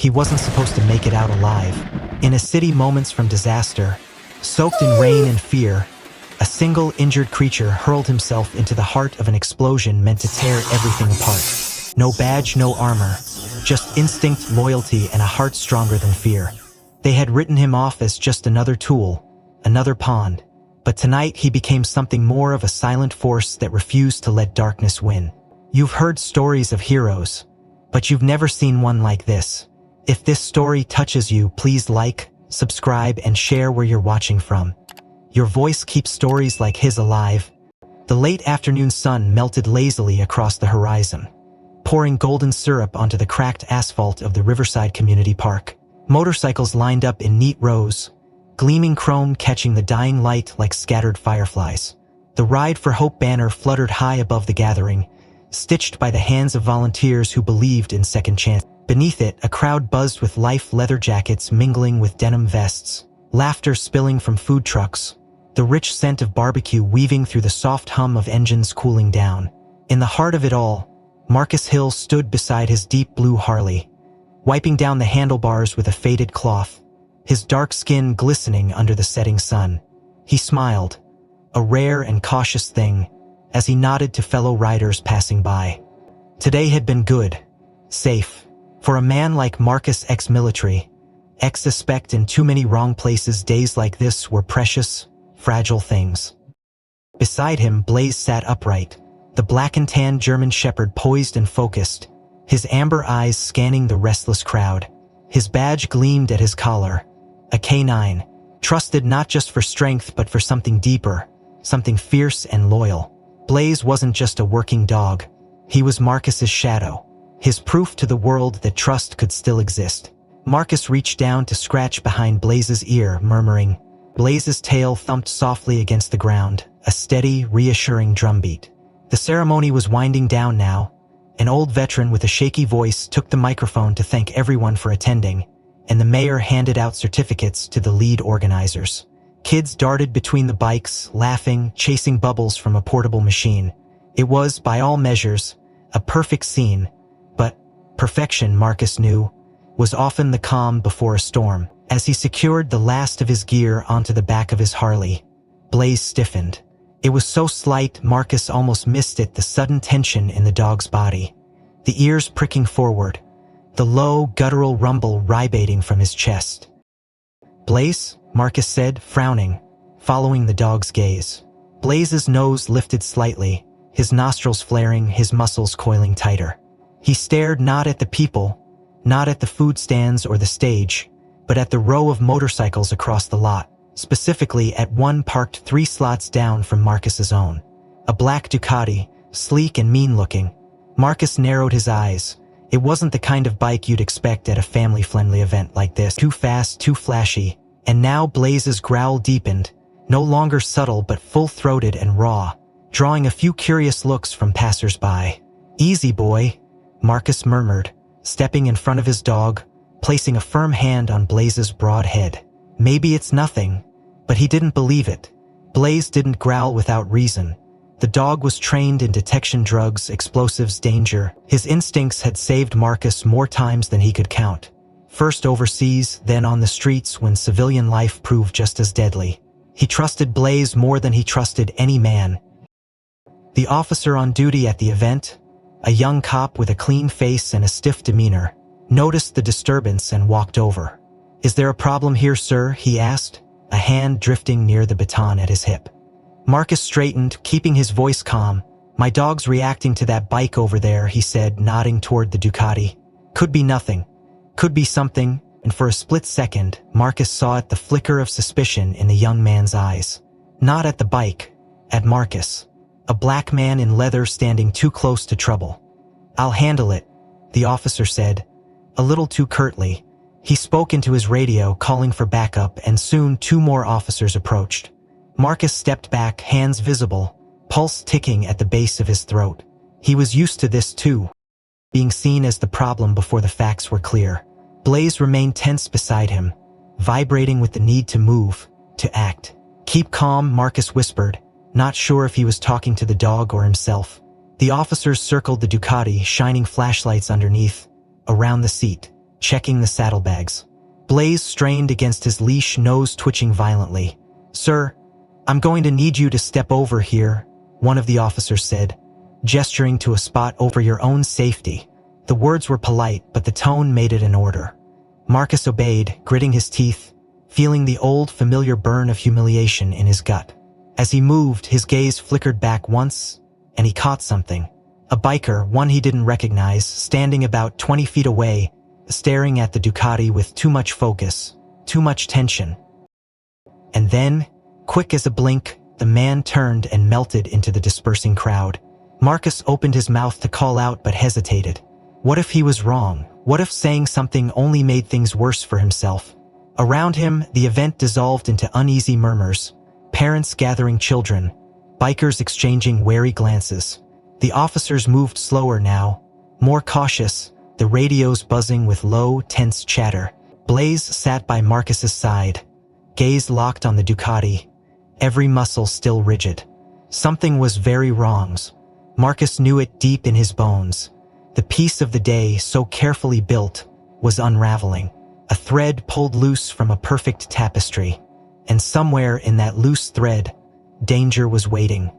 He wasn't supposed to make it out alive. In a city moments from disaster, soaked in rain and fear, a single injured creature hurled himself into the heart of an explosion meant to tear everything apart. No badge, no armor, just instinct, loyalty, and a heart stronger than fear. They had written him off as just another tool, another pawn. But tonight he became something more of a silent force that refused to let darkness win. You've heard stories of heroes, but you've never seen one like this. If this story touches you, please like, subscribe, and share where you're watching from. Your voice keeps stories like his alive. The late afternoon sun melted lazily across the horizon, pouring golden syrup onto the cracked asphalt of the Riverside Community Park. Motorcycles lined up in neat rows, gleaming chrome catching the dying light like scattered fireflies. The Ride for Hope banner fluttered high above the gathering, stitched by the hands of volunteers who believed in second chance. Beneath it, a crowd buzzed with life, leather jackets mingling with denim vests, laughter spilling from food trucks, the rich scent of barbecue weaving through the soft hum of engines cooling down. In the heart of it all, Marcus Hill stood beside his deep blue Harley, wiping down the handlebars with a faded cloth, his dark skin glistening under the setting sun. He smiled, a rare and cautious thing, as he nodded to fellow riders passing by. Today had been good, safe. For a man like Marcus, ex-military, ex-suspect in too many wrong places, days like this were precious, fragile things. Beside him, Blaze sat upright, the black and tan German shepherd poised and focused, his amber eyes scanning the restless crowd. His badge gleamed at his collar, a K9, trusted not just for strength but for something deeper, something fierce and loyal. Blaze wasn't just a working dog. He was Marcus's shadow, his proof to the world that trust could still exist. Marcus reached down to scratch behind Blaze's ear, murmuring. Blaze's tail thumped softly against the ground, a steady, reassuring drumbeat. The ceremony was winding down now. An old veteran with a shaky voice took the microphone to thank everyone for attending, and the mayor handed out certificates to the lead organizers. Kids darted between the bikes, laughing, chasing bubbles from a portable machine. It was, by all measures, a perfect scene, but perfection, Marcus knew, was often the calm before a storm. As he secured the last of his gear onto the back of his Harley, Blaze stiffened. It was so slight Marcus almost missed it, the sudden tension in the dog's body, the ears pricking forward, the low, guttural rumble vibrating from his chest. "Blaze?" Marcus said, frowning, following the dog's gaze. Blaze's nose lifted slightly, his nostrils flaring, his muscles coiling tighter. He stared not at the people, not at the food stands or the stage, but at the row of motorcycles across the lot, specifically at one parked 3 slots down from Marcus's own. A black Ducati, sleek and mean-looking. Marcus narrowed his eyes. It wasn't the kind of bike you'd expect at a family-friendly event like this. Too fast, too flashy. And now Blaze's growl deepened, no longer subtle but full-throated and raw, drawing a few curious looks from passers-by. "Easy, boy," Marcus murmured, stepping in front of his dog, placing a firm hand on Blaze's broad head. Maybe it's nothing, but he didn't believe it. Blaze didn't growl without reason. The dog was trained in detection, drugs, explosives, danger. His instincts had saved Marcus more times than he could count. First overseas, then on the streets when civilian life proved just as deadly. He trusted Blaze more than he trusted any man. The officer on duty at the event, a young cop with a clean face and a stiff demeanor, noticed the disturbance and walked over. "Is there a problem here, sir?" he asked, a hand drifting near the baton at his hip. Marcus straightened, keeping his voice calm. "My dog's reacting to that bike over there," he said, nodding toward the Ducati. "Could be nothing. Could be something," and for a split second, Marcus saw the flicker of suspicion in the young man's eyes. Not at the bike, at Marcus. A black man in leather standing too close to trouble. "I'll handle it," the officer said, a little too curtly. He spoke into his radio, calling for backup, and soon 2 more officers approached. Marcus stepped back, hands visible, pulse ticking at the base of his throat. He was used to this too, being seen as the problem before the facts were clear. Blaze remained tense beside him, vibrating with the need to move, to act. "Keep calm," Marcus whispered, not sure if he was talking to the dog or himself. The officers circled the Ducati, shining flashlights underneath, around the seat. checking the saddlebags. Blaze strained against his leash, nose twitching violently. "Sir, I'm going to need you to step over here," one of the officers said, gesturing to a spot over your own safety. The words were polite, but the tone made it an order. Marcus obeyed, gritting his teeth, feeling the old familiar burn of humiliation in his gut. As he moved, his gaze flickered back once, and he caught something. A biker, one he didn't recognize, standing about 20 feet away, staring at the Ducati with too much focus, too much tension. And then, quick as a blink, the man turned and melted into the dispersing crowd. Marcus opened his mouth to call out but hesitated. What if he was wrong? What if saying something only made things worse for himself? Around him, the event dissolved into uneasy murmurs, parents gathering children, bikers exchanging wary glances. The officers moved slower now, more cautious, the radios buzzing with low, tense chatter. Blaze sat by Marcus's side, gaze locked on the Ducati, every muscle still rigid. Something was very wrong. Marcus knew it deep in his bones. The piece of the day, so carefully built, was unraveling. A thread pulled loose from a perfect tapestry, and somewhere in that loose thread, danger was waiting.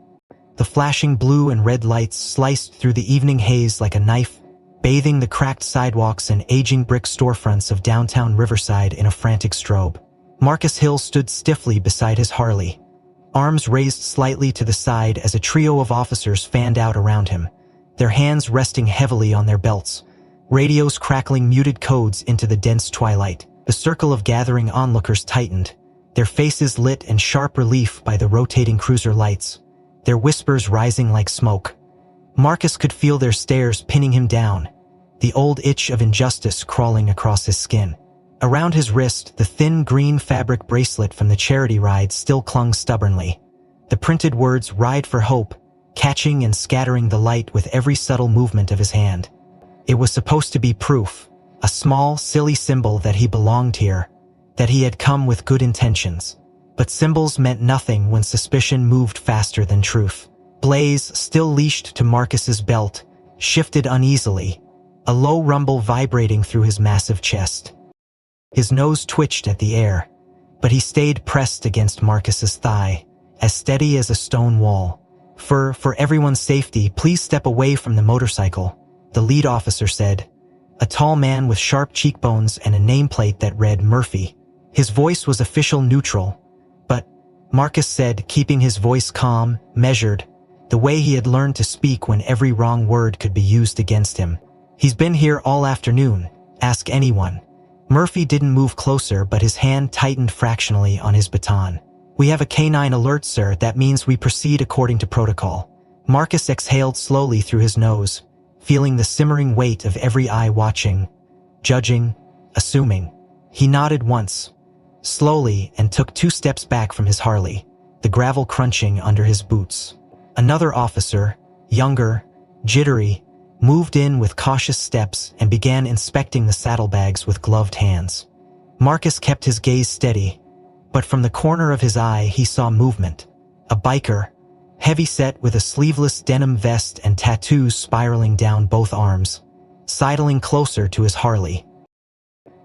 The flashing blue and red lights sliced through the evening haze like a knife, bathing the cracked sidewalks and aging brick storefronts of downtown Riverside in a frantic strobe. Marcus Hill stood stiffly beside his Harley, arms raised slightly to the side as a trio of officers fanned out around him, their hands resting heavily on their belts, radios crackling muted codes into the dense twilight. The circle of gathering onlookers tightened, their faces lit in sharp relief by the rotating cruiser lights, their whispers rising like smoke. Marcus could feel their stares pinning him down, the old itch of injustice crawling across his skin. Around his wrist, the thin green fabric bracelet from the charity ride still clung stubbornly. The printed words "Ride for Hope," catching and scattering the light with every subtle movement of his hand. It was supposed to be proof, a small, silly symbol that he belonged here, that he had come with good intentions. But symbols meant nothing when suspicion moved faster than truth. Blaze, still leashed to Marcus's belt, shifted uneasily, a low rumble vibrating through his massive chest. His nose twitched at the air, but he stayed pressed against Marcus's thigh, as steady as a stone wall. For everyone's safety, please step away from the motorcycle," the lead officer said, a tall man with sharp cheekbones and a nameplate that read Murphy. His voice was official neutral, but, Marcus said, keeping his voice calm, measured, the way he had learned to speak when every wrong word could be used against him. "He's been here all afternoon, ask anyone." Murphy didn't move closer, but his hand tightened fractionally on his baton. "We have a K9 alert, sir. That means we proceed according to protocol." Marcus exhaled slowly through his nose, feeling the simmering weight of every eye watching, judging, assuming. He nodded once, slowly, and took 2 steps back from his Harley, the gravel crunching under his boots. Another officer, younger, jittery, moved in with cautious steps and began inspecting the saddlebags with gloved hands. Marcus kept his gaze steady, but from the corner of his eye he saw movement. A biker, heavy-set with a sleeveless denim vest and tattoos spiraling down both arms, sidling closer to his Harley.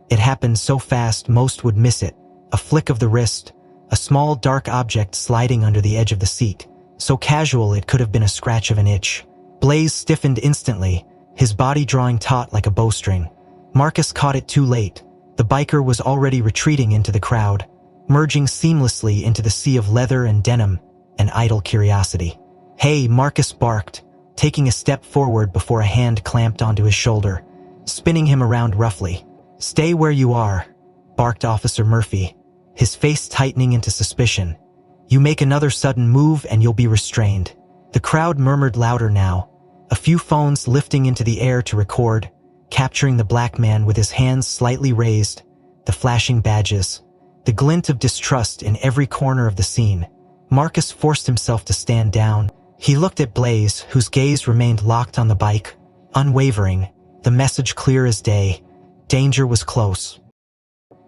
It happened so fast most would miss it, a flick of the wrist, a small dark object sliding under the edge of the seat, so casual it could have been a scratch of an itch. Blaze stiffened instantly, his body drawing taut like a bowstring. Marcus caught it too late. The biker was already retreating into the crowd, merging seamlessly into the sea of leather and denim, an idle curiosity. "Hey," Marcus barked, taking a step forward before a hand clamped onto his shoulder, spinning him around roughly. "Stay where you are," barked Officer Murphy, his face tightening into suspicion. "You make another sudden move and you'll be restrained." The crowd murmured louder now, a few phones lifting into the air to record, capturing the black man with his hands slightly raised, the flashing badges, the glint of distrust in every corner of the scene. Marcus forced himself to stand down. He looked at Blaze, whose gaze remained locked on the bike, unwavering, the message clear as day. Danger was close.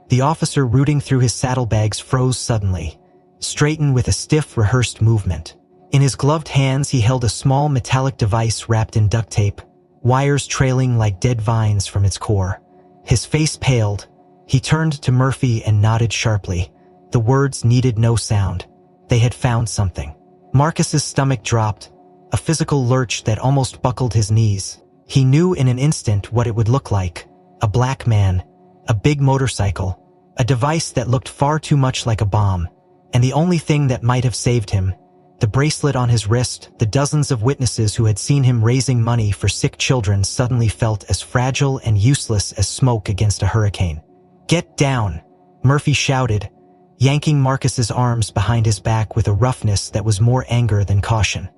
The officer rooting through his saddlebags froze suddenly, straightened with a stiff, rehearsed movement. In his gloved hands he held a small metallic device wrapped in duct tape, wires trailing like dead vines from its core. His face paled. He turned to Murphy and nodded sharply. The words needed no sound. They had found something. Marcus's stomach dropped, a physical lurch that almost buckled his knees. He knew in an instant what it would look like. A black man, a big motorcycle, a device that looked far too much like a bomb. And the only thing that might have saved him, the bracelet on his wrist, the dozens of witnesses who had seen him raising money for sick children suddenly felt as fragile and useless as smoke against a hurricane. "Get down," Murphy shouted, yanking Marcus's arms behind his back with a roughness that was more anger than caution.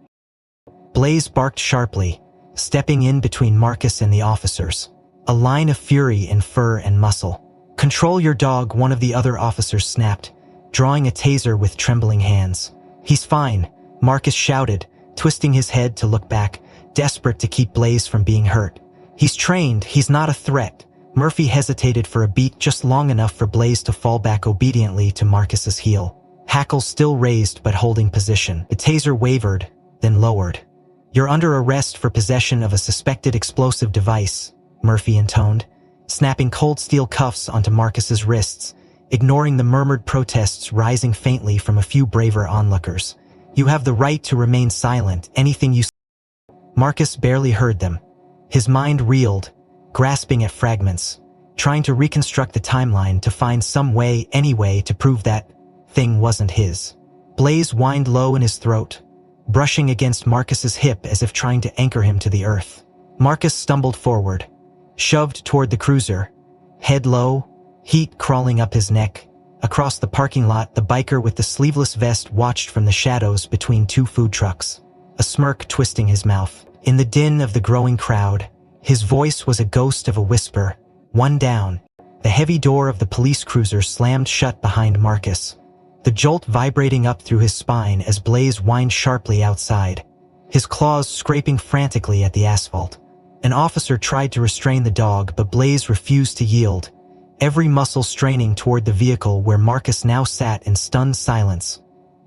Blaze barked sharply, stepping in between Marcus and the officers, a line of fury in fur and muscle. "Control your dog," one of the other officers snapped, drawing a taser with trembling hands. "He's fine," Marcus shouted, twisting his head to look back, desperate to keep Blaze from being hurt. "He's trained, he's not a threat." Murphy hesitated for a beat, just long enough for Blaze to fall back obediently to Marcus's heel, hackles still raised but holding position. The taser wavered, then lowered. "You're under arrest for possession of a suspected explosive device," Murphy intoned, snapping cold steel cuffs onto Marcus's wrists, ignoring the murmured protests rising faintly from a few braver onlookers. "You have the right to remain silent. Anything you say." Marcus barely heard them. His mind reeled, grasping at fragments, trying to reconstruct the timeline to find some way, any way, to prove that thing wasn't his. Blaze whined low in his throat, brushing against Marcus's hip as if trying to anchor him to the earth. Marcus stumbled forward, shoved toward the cruiser, head low, heat crawling up his neck. Across the parking lot, the biker with the sleeveless vest watched from the shadows between two food trucks, a smirk twisting his mouth. In the din of the growing crowd, his voice was a ghost of a whisper. "One down." The heavy door of the police cruiser slammed shut behind Marcus, the jolt vibrating up through his spine as Blaze whined sharply outside, his claws scraping frantically at the asphalt. An officer tried to restrain the dog, but Blaze refused to yield, every muscle straining toward the vehicle where Marcus now sat in stunned silence,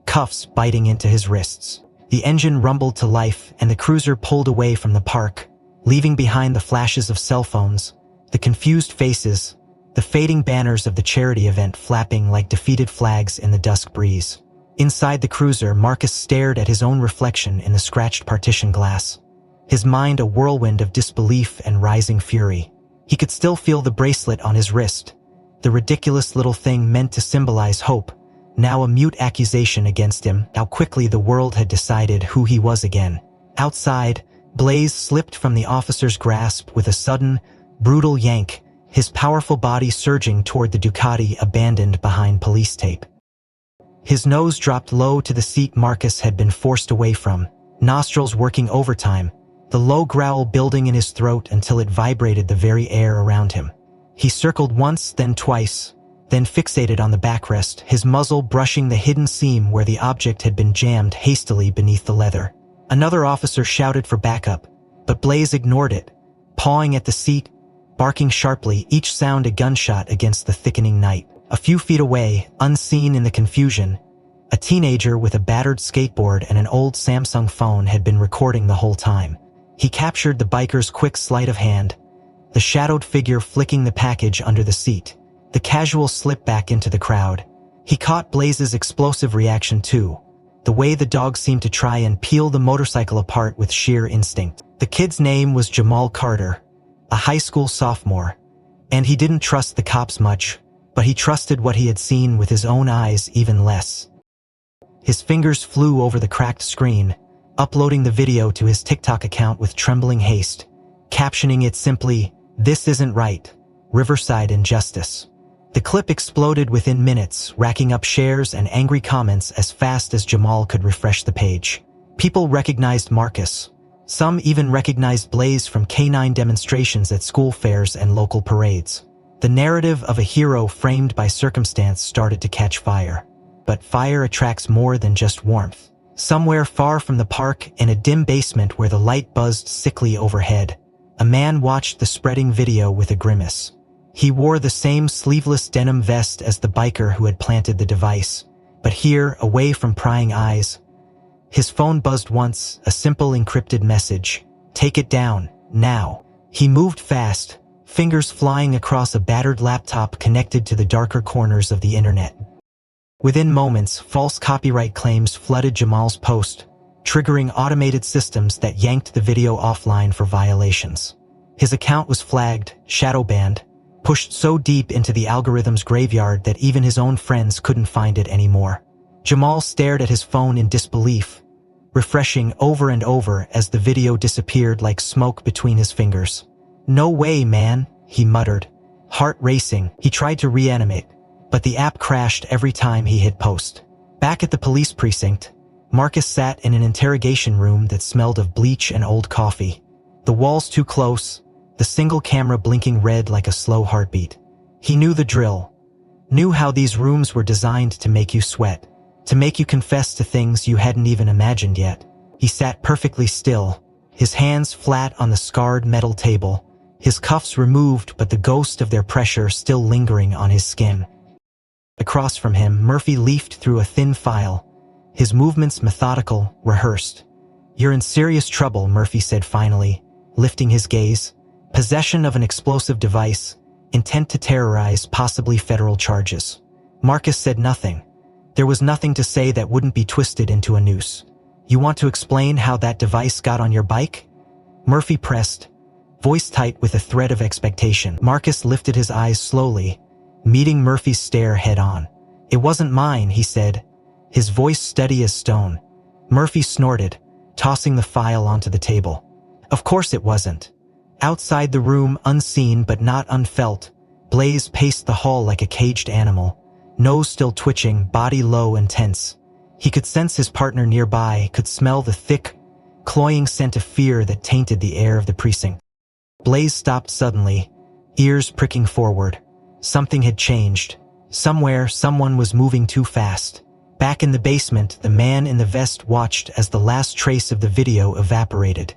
cuffs biting into his wrists. The engine rumbled to life and the cruiser pulled away from the park, leaving behind the flashes of cell phones, the confused faces, the fading banners of the charity event flapping like defeated flags in the dusk breeze. Inside the cruiser, Marcus stared at his own reflection in the scratched partition glass, his mind a whirlwind of disbelief and rising fury. He could still feel the bracelet on his wrist, the ridiculous little thing meant to symbolize hope, now a mute accusation against him. How quickly the world had decided who he was again. Outside, Blaze slipped from the officer's grasp with a sudden, brutal yank, his powerful body surging toward the Ducati abandoned behind police tape. His nose dropped low to the seat Marcus had been forced away from, nostrils working overtime, the low growl building in his throat until it vibrated the very air around him. He circled once, then twice, then fixated on the backrest, his muzzle brushing the hidden seam where the object had been jammed hastily beneath the leather. Another officer shouted for backup, but Blaze ignored it, pawing at the seat, barking sharply, each sound a gunshot against the thickening night. A few feet away, unseen in the confusion, a teenager with a battered skateboard and an old Samsung phone had been recording the whole time. He captured the biker's quick sleight of hand, the shadowed figure flicking the package under the seat, the casual slip back into the crowd. He caught Blaze's explosive reaction too, the way the dog seemed to try and peel the motorcycle apart with sheer instinct. The kid's name was Jamal Carter, a high school sophomore, and he didn't trust the cops much, but he trusted what he had seen with his own eyes even less. His fingers flew over the cracked screen, uploading the video to his TikTok account with trembling haste, captioning it simply, "This isn't right. Riverside Injustice." The clip exploded within minutes, racking up shares and angry comments as fast as Jamal could refresh the page. People recognized Marcus. Some even recognized Blaze from K9 demonstrations at school fairs and local parades. The narrative of a hero framed by circumstance started to catch fire. But fire attracts more than just warmth. Somewhere far from the park, in a dim basement where the light buzzed sickly overhead, a man watched the spreading video with a grimace. He wore the same sleeveless denim vest as the biker who had planted the device, but here, away from prying eyes, his phone buzzed once, a simple encrypted message. "Take it down, now." He moved fast, fingers flying across a battered laptop connected to the darker corners of the internet. Within moments, false copyright claims flooded Jamal's post, triggering automated systems that yanked the video offline for violations. His account was flagged, shadow banned, pushed so deep into the algorithm's graveyard that even his own friends couldn't find it anymore. Jamal stared at his phone in disbelief, refreshing over and over as the video disappeared like smoke between his fingers. "No way, man," he muttered, heart racing. He tried to reanimate, but the app crashed every time he hit post. Back at the police precinct, Marcus sat in an interrogation room that smelled of bleach and old coffee. The walls too close, the single camera blinking red like a slow heartbeat. He knew the drill, knew how these rooms were designed to make you sweat, to make you confess to things you hadn't even imagined yet. He sat perfectly still, his hands flat on the scarred metal table, his cuffs removed but the ghost of their pressure still lingering on his skin. Across from him, Murphy leafed through a thin file, his movements methodical, rehearsed. "You're in serious trouble," Murphy said finally, lifting his gaze. "Possession of an explosive device, intent to terrorize, possibly federal charges." Marcus said nothing. There was nothing to say that wouldn't be twisted into a noose. "You want to explain how that device got on your bike?" Murphy pressed, voice tight with a thread of expectation. Marcus lifted his eyes slowly, meeting Murphy's stare head-on. "It wasn't mine," he said, his voice steady as stone. Murphy snorted, tossing the file onto the table. "Of course it wasn't." Outside the room, unseen but not unfelt, Blaze paced the hall like a caged animal, nose still twitching, body low and tense. He could sense his partner nearby, could smell the thick, cloying scent of fear that tainted the air of the precinct. Blaze stopped suddenly, ears pricking forward. Something had changed. Somewhere, someone was moving too fast. Back in the basement, the man in the vest watched as the last trace of the video evaporated,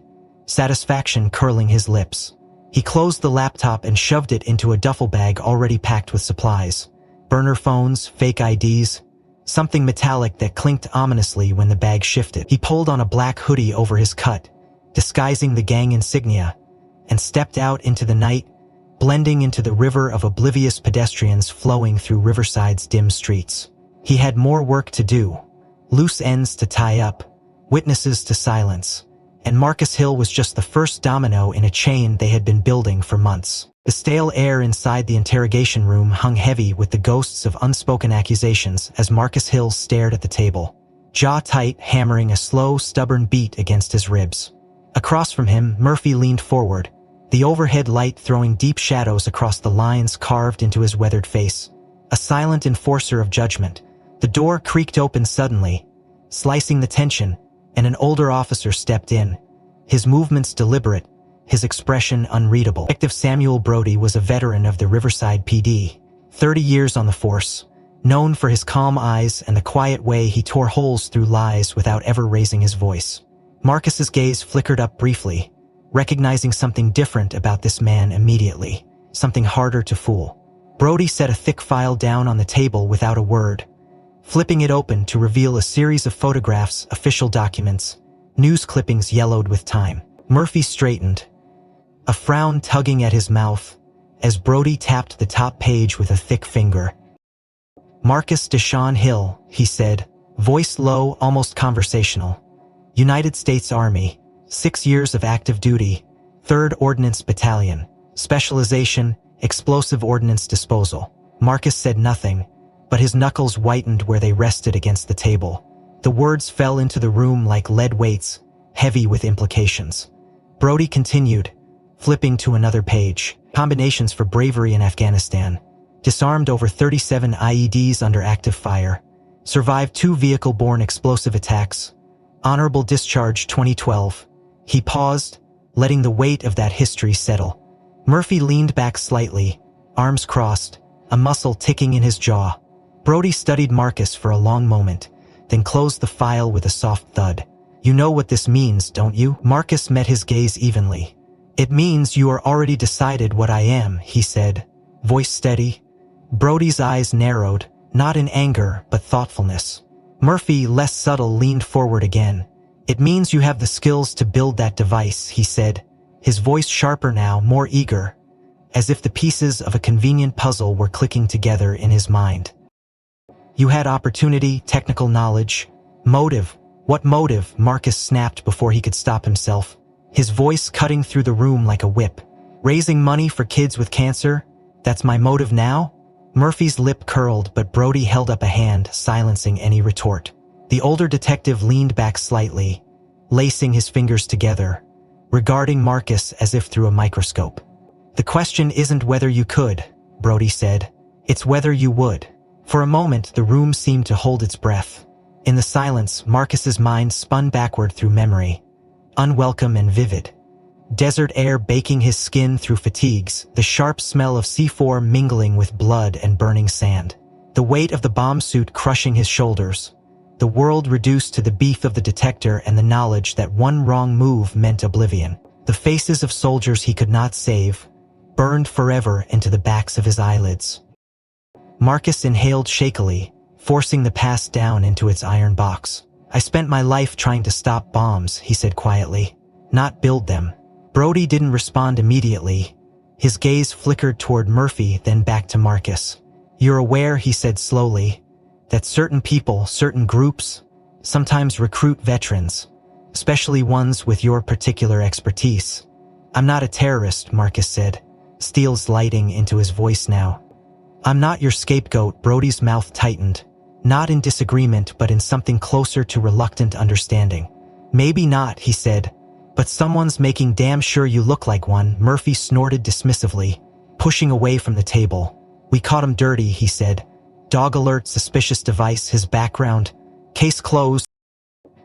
satisfaction curling his lips. He closed the laptop and shoved it into a duffel bag already packed with supplies. Burner phones, fake IDs, something metallic that clinked ominously when the bag shifted. He pulled on a black hoodie over his cut, disguising the gang insignia, and stepped out into the night, blending into the river of oblivious pedestrians flowing through Riverside's dim streets. He had more work to do, loose ends to tie up, witnesses to silence, and Marcus Hill was just the first domino in a chain they had been building for months. The stale air inside the interrogation room hung heavy with the ghosts of unspoken accusations as Marcus Hill stared at the table, jaw tight, hammering a slow, stubborn beat against his ribs. Across from him, Murphy leaned forward, the overhead light throwing deep shadows across the lines carved into his weathered face. A silent enforcer of judgment. The door creaked open suddenly, slicing the tension, and an older officer stepped in, his movements deliberate, his expression unreadable. Detective Samuel Brody was a veteran of the Riverside PD, 30 years on the force, known for his calm eyes and the quiet way he tore holes through lies without ever raising his voice. Marcus's gaze flickered up briefly, recognizing something different about this man immediately, something harder to fool. Brody set a thick file down on the table without a word, flipping it open to reveal a series of photographs, official documents, news clippings yellowed with time. Murphy straightened, a frown tugging at his mouth, as Brody tapped the top page with a thick finger. "Marcus Deshaun Hill," he said, voice low, almost conversational. "United States Army, 6 years of active duty, 3rd Ordnance Battalion, specialization, explosive ordnance disposal." Marcus said nothing, but his knuckles whitened where they rested against the table. The words fell into the room like lead weights, heavy with implications. Brody continued, flipping to another page. Combinations for bravery in Afghanistan. Disarmed over 37 IEDs under active fire. Survived 2 vehicle-borne explosive attacks. Honorable discharge 2012. He paused, letting the weight of that history settle. Murphy leaned back slightly, arms crossed, a muscle ticking in his jaw. Brody studied Marcus for a long moment, then closed the file with a soft thud. "You know what this means, don't you?" Marcus met his gaze evenly. "It means you are already decided what I am," he said, voice steady. Brody's eyes narrowed, not in anger, but thoughtfulness. Murphy, less subtle, leaned forward again. "It means you have the skills to build that device," he said, his voice sharper now, more eager. as if the pieces of a convenient puzzle were clicking together in his mind. You had opportunity, technical knowledge, motive. What motive? Marcus snapped before he could stop himself, his voice cutting through the room like a whip. Raising money for kids with cancer? That's my motive now? Murphy's lip curled, but Brody held up a hand, silencing any retort. The older detective leaned back slightly, lacing his fingers together, regarding Marcus as if through a microscope. The question isn't whether you could, Brody said. It's whether you would. For a moment, the room seemed to hold its breath. In the silence, Marcus's mind spun backward through memory, unwelcome and vivid. Desert air baking his skin through fatigues, the sharp smell of C4 mingling with blood and burning sand. The weight of the bomb suit crushing his shoulders. The world reduced to the beef of the detector and the knowledge that one wrong move meant oblivion. The faces of soldiers he could not save, burned forever into the backs of his eyelids. Marcus inhaled shakily, forcing the past down into its iron box. I spent my life trying to stop bombs, he said quietly, not build them. Brody didn't respond immediately. His gaze flickered toward Murphy, then back to Marcus. You're aware, he said slowly, that certain people, certain groups, sometimes recruit veterans, especially ones with your particular expertise. I'm not a terrorist, Marcus said, steel's lighting into his voice now. I'm not your scapegoat. Brody's mouth tightened, not in disagreement but in something closer to reluctant understanding. Maybe not, he said, but someone's making damn sure you look like one. Murphy snorted dismissively, pushing away from the table. We caught him dirty, he said. Dog alert, suspicious device, his background. Case closed.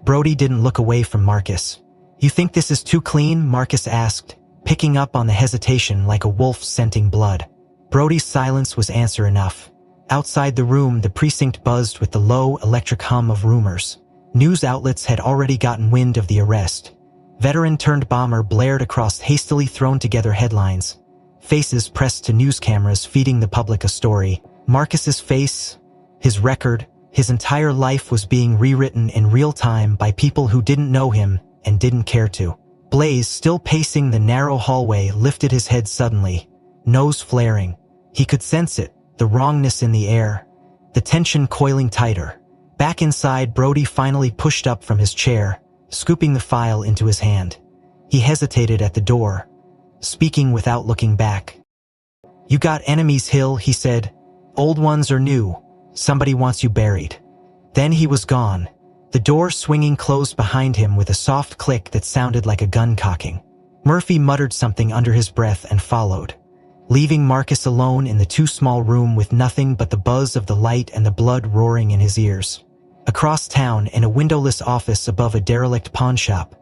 Brody didn't look away from Marcus. You think this is too clean? Marcus asked, picking up on the hesitation like a wolf scenting blood. Brody's silence was answer enough. Outside the room, the precinct buzzed with the low, electric hum of rumors. News outlets had already gotten wind of the arrest. Veteran-turned-bomber blared across hastily thrown-together headlines. Faces pressed to news cameras feeding the public a story. Marcus's face, his record, his entire life was being rewritten in real time by people who didn't know him and didn't care to. Blaze, still pacing the narrow hallway, lifted his head suddenly, nose flaring. He could sense it, the wrongness in the air, the tension coiling tighter. Back inside, Brody finally pushed up from his chair, scooping the file into his hand. He hesitated at the door, speaking without looking back. You got enemies, Hill, he said. Old ones or new? Somebody wants you buried. Then he was gone, the door swinging closed behind him with a soft click that sounded like a gun cocking. Murphy muttered something under his breath and followed, leaving Marcus alone in the too small room with nothing but the buzz of the light and the blood roaring in his ears. Across town, in a windowless office above a derelict pawn shop,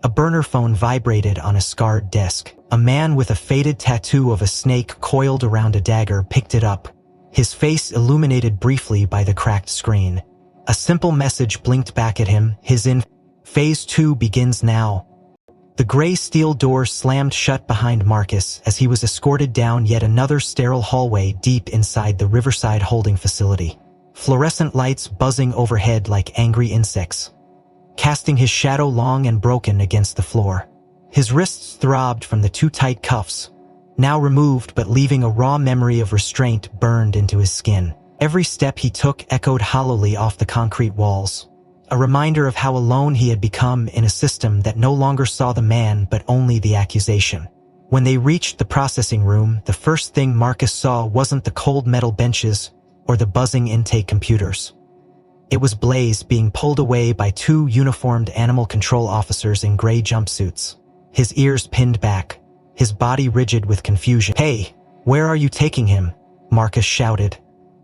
a burner phone vibrated on a scarred desk. A man with a faded tattoo of a snake coiled around a dagger picked it up, his face illuminated briefly by the cracked screen. A simple message blinked back at him, Phase 2 begins now. The gray steel door slammed shut behind Marcus as he was escorted down yet another sterile hallway deep inside the Riverside holding facility. Fluorescent lights buzzing overhead like angry insects, casting his shadow long and broken against the floor. His wrists throbbed from the too tight cuffs, now removed but leaving a raw memory of restraint burned into his skin. Every step he took echoed hollowly off the concrete walls, a reminder of how alone he had become in a system that no longer saw the man but only the accusation. When they reached the processing room, the first thing Marcus saw wasn't the cold metal benches or the buzzing intake computers. It was Blaze being pulled away by two uniformed animal control officers in gray jumpsuits, his ears pinned back, his body rigid with confusion. Hey, where are you taking him? Marcus shouted,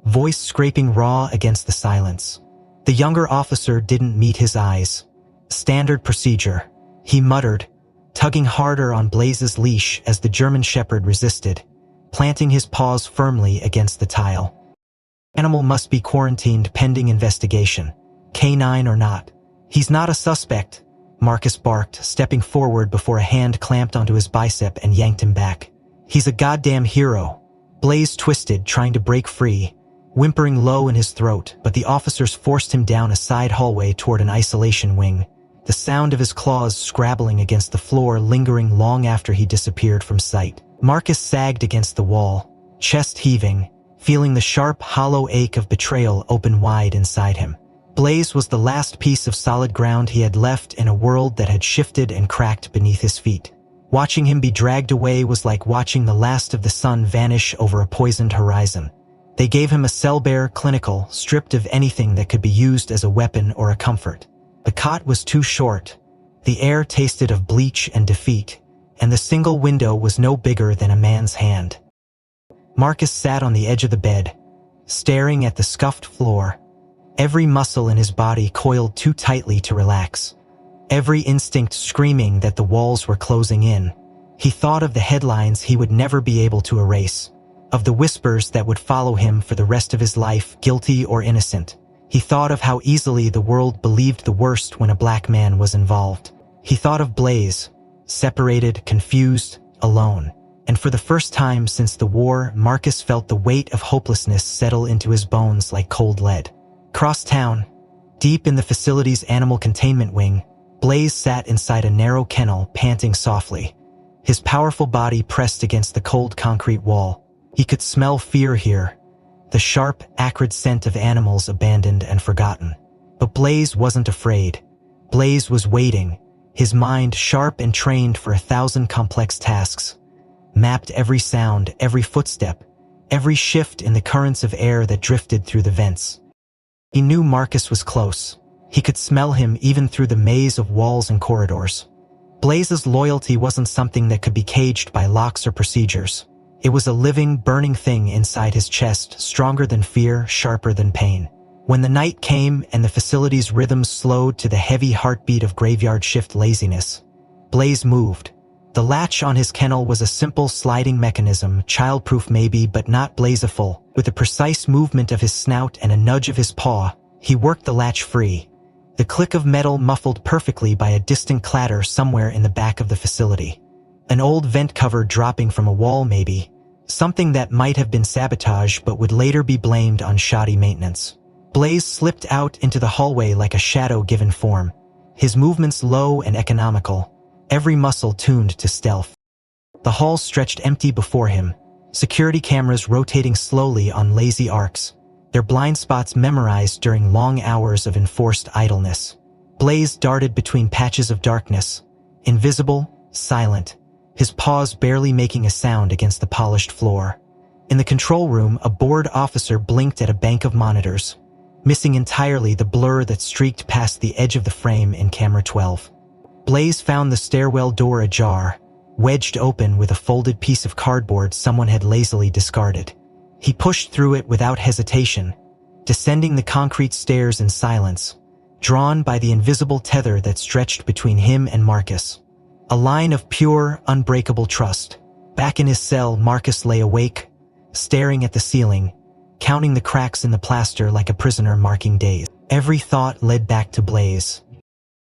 voice scraping raw against the silence. The younger officer didn't meet his eyes. Standard procedure, he muttered, tugging harder on Blaze's leash as the German Shepherd resisted, planting his paws firmly against the tile. Animal must be quarantined pending investigation, K9 or not. He's not a suspect, Marcus barked, stepping forward before a hand clamped onto his bicep and yanked him back. He's a goddamn hero. Blaze twisted, trying to break free, whimpering low in his throat, but the officers forced him down a side hallway toward an isolation wing, the sound of his claws scrabbling against the floor lingering long after he disappeared from sight. Marcus sagged against the wall, chest heaving, feeling the sharp, hollow ache of betrayal open wide inside him. Blaze was the last piece of solid ground he had left in a world that had shifted and cracked beneath his feet. Watching him be dragged away was like watching the last of the sun vanish over a poisoned horizon. They gave him a cell-bare clinical, stripped of anything that could be used as a weapon or a comfort. The cot was too short. The air tasted of bleach and defeat, and the single window was no bigger than a man's hand. Marcus sat on the edge of the bed, staring at the scuffed floor, every muscle in his body coiled too tightly to relax, every instinct screaming that the walls were closing in. He thought of the headlines he would never be able to erase, of the whispers that would follow him for the rest of his life, guilty or innocent. He thought of how easily the world believed the worst when a black man was involved. He thought of Blaze, separated, confused, alone. And for the first time since the war, Marcus felt the weight of hopelessness settle into his bones like cold lead. Across town, deep in the facility's animal containment wing, Blaze sat inside a narrow kennel, panting softly. His powerful body pressed against the cold concrete wall. He could smell fear here, the sharp, acrid scent of animals abandoned and forgotten. But Blaze wasn't afraid. Blaze was waiting, his mind sharp and trained for 1,000 complex tasks, mapped every sound, every footstep, every shift in the currents of air that drifted through the vents. He knew Marcus was close. He could smell him even through the maze of walls and corridors. Blaze's loyalty wasn't something that could be caged by locks or procedures. It was a living, burning thing inside his chest, stronger than fear, sharper than pain. When the night came and the facility's rhythms slowed to the heavy heartbeat of graveyard shift laziness, Blaze moved. The latch on his kennel was a simple sliding mechanism, childproof maybe, but not Blazeful. With a precise movement of his snout and a nudge of his paw, he worked the latch free. The click of metal muffled perfectly by a distant clatter somewhere in the back of the facility. An old vent cover dropping from a wall maybe, something that might have been sabotage but would later be blamed on shoddy maintenance. Blaze slipped out into the hallway like a shadow given form, his movements low and economical, every muscle tuned to stealth. The hall stretched empty before him, security cameras rotating slowly on lazy arcs, their blind spots memorized during long hours of enforced idleness. Blaze darted between patches of darkness, invisible, silent, his paws barely making a sound against the polished floor. In the control room, a bored officer blinked at a bank of monitors, missing entirely the blur that streaked past the edge of the frame in camera 12. Blaze found the stairwell door ajar, wedged open with a folded piece of cardboard someone had lazily discarded. He pushed through it without hesitation, descending the concrete stairs in silence, drawn by the invisible tether that stretched between him and Marcus. A line of pure, unbreakable trust. Back in his cell, Marcus lay awake, staring at the ceiling, counting the cracks in the plaster like a prisoner marking days. Every thought led back to Blaze.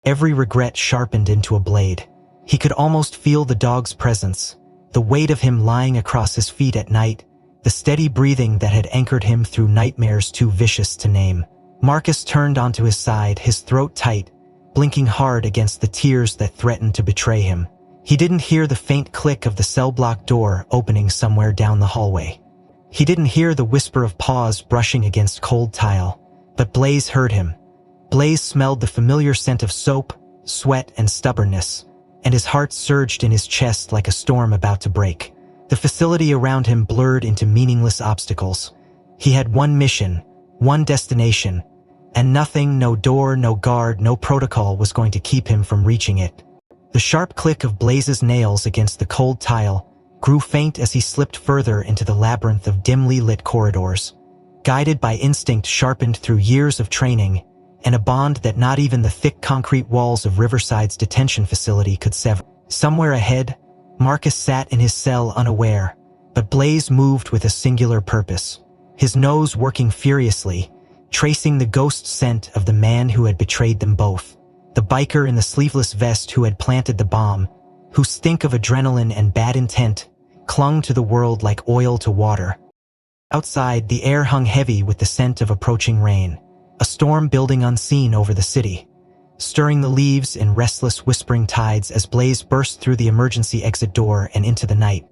Every regret sharpened into a blade. He could almost feel the dog's presence, the weight of him lying across his feet at night, the steady breathing that had anchored him through nightmares too vicious to name. Marcus turned onto his side, his throat tight, blinking hard against the tears that threatened to betray him. He didn't hear the faint click of the cell block door opening somewhere down the hallway. He didn't hear the whisper of paws brushing against cold tile, but Blaze heard him. Blaze smelled the familiar scent of soap, sweat, and stubbornness, and his heart surged in his chest like a storm about to break. The facility around him blurred into meaningless obstacles. He had one mission, one destination, and nothing, no door, no guard, no protocol was going to keep him from reaching it. The sharp click of Blaze's nails against the cold tile grew faint as he slipped further into the labyrinth of dimly lit corridors, guided by instinct sharpened through years of training and a bond that not even the thick concrete walls of Riverside's detention facility could sever. Somewhere ahead, Marcus sat in his cell unaware, but Blaze moved with a singular purpose, his nose working furiously, tracing the ghost scent of the man who had betrayed them both, the biker in the sleeveless vest who had planted the bomb, whose stink of adrenaline and bad intent clung to the world like oil to water. Outside, the air hung heavy with the scent of approaching rain, a storm building unseen over the city, stirring the leaves in restless whispering tides as Blaze burst through the emergency exit door and into the night.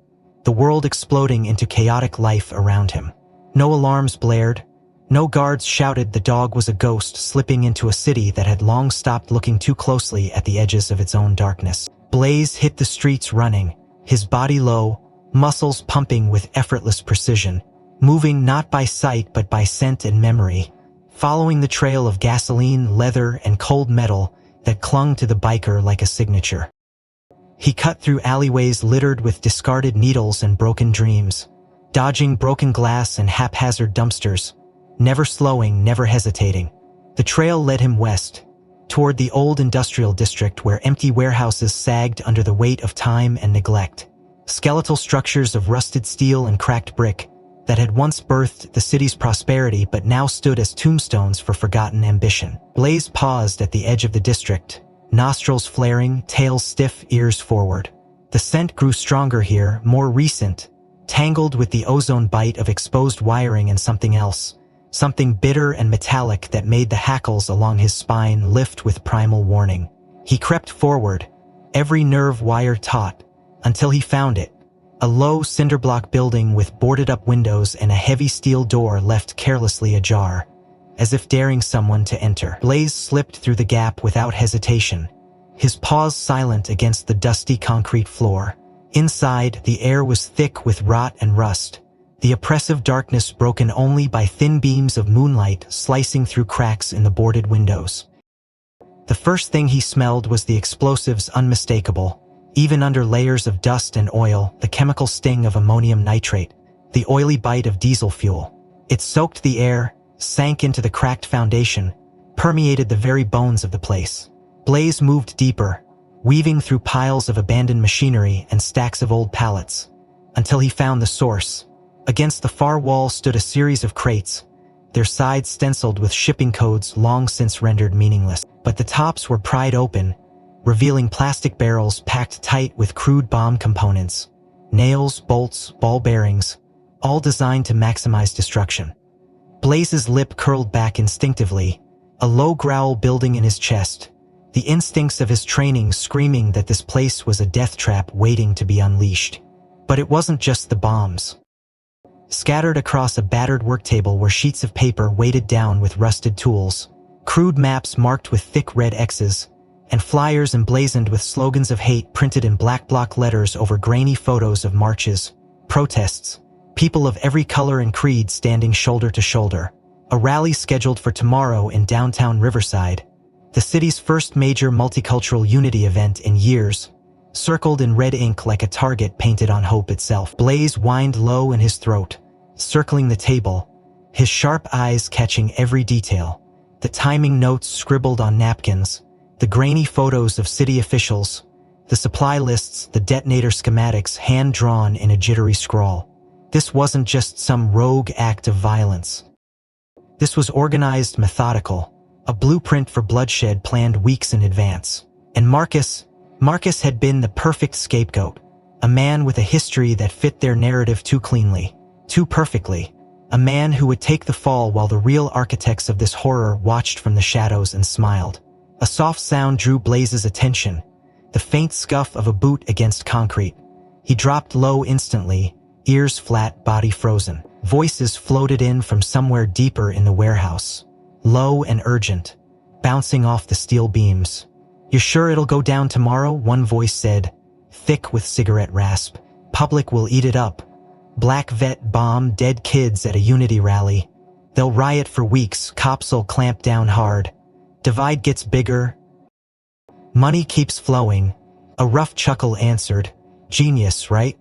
the world exploding into chaotic life around him. No alarms blared, no guards shouted the dog was a ghost slipping into a city that had long stopped looking too closely at the edges of its own darkness. Blaze hit the streets running, his body low, muscles pumping with effortless precision, moving not by sight but by scent and memory, following the trail of gasoline, leather, and cold metal that clung to the biker like a signature. He cut through alleyways littered with discarded needles and broken dreams, dodging broken glass and haphazard dumpsters, never slowing, never hesitating. The trail led him west, toward the old industrial district where empty warehouses sagged under the weight of time and neglect. Skeletal structures of rusted steel and cracked brick that had once birthed the city's prosperity but now stood as tombstones for forgotten ambition. Blaze paused at the edge of the district, nostrils flaring, tails stiff, ears forward. The scent grew stronger here, more recent, tangled with the ozone bite of exposed wiring and something else, something bitter and metallic that made the hackles along his spine lift with primal warning. He crept forward, every nerve wire taut, until he found it, a low cinderblock building with boarded-up windows and a heavy steel door left carelessly ajar, as if daring someone to enter. Blaze slipped through the gap without hesitation, his paws silent against the dusty concrete floor. Inside, the air was thick with rot and rust, the oppressive darkness broken only by thin beams of moonlight slicing through cracks in the boarded windows. The first thing he smelled was the explosives unmistakable. Even under layers of dust and oil, the chemical sting of ammonium nitrate, the oily bite of diesel fuel. It soaked the air, sank into the cracked foundation, permeated the very bones of the place. Blaze moved deeper, weaving through piles of abandoned machinery and stacks of old pallets, until he found the source. Against the far wall stood a series of crates, their sides stenciled with shipping codes long since rendered meaningless. But the tops were pried open, revealing plastic barrels packed tight with crude bomb components, nails, bolts, ball bearings, all designed to maximize destruction. Blaze's lip curled back instinctively, a low growl building in his chest, the instincts of his training screaming that this place was a death trap waiting to be unleashed. But it wasn't just the bombs. Scattered across a battered work table were sheets of paper weighted down with rusted tools, crude maps marked with thick red X's, and flyers emblazoned with slogans of hate printed in black block letters over grainy photos of marches, protests, people of every color and creed standing shoulder to shoulder. A rally scheduled for tomorrow in downtown Riverside, the city's first major multicultural unity event in years, circled in red ink like a target painted on hope itself. Blaze whined low in his throat, circling the table, his sharp eyes catching every detail. The timing notes scribbled on napkins, the grainy photos of city officials, the supply lists, the detonator schematics hand-drawn in a jittery scrawl. This wasn't just some rogue act of violence. This was organized, methodical, a blueprint for bloodshed planned weeks in advance. And Marcus had been the perfect scapegoat, a man with a history that fit their narrative too cleanly, too perfectly, a man who would take the fall while the real architects of this horror watched from the shadows and smiled. A soft sound drew Blaze's attention, the faint scuff of a boot against concrete. He dropped low instantly, ears flat, body frozen. Voices floated in from somewhere deeper in the warehouse, low and urgent, bouncing off the steel beams. "You sure it'll go down tomorrow?" one voice said, thick with cigarette rasp. "Public will eat it up. Black vet bomb dead kids at a unity rally. They'll riot for weeks, cops'll clamp down hard. Divide gets bigger. Money keeps flowing." A rough chuckle answered, "Genius, right?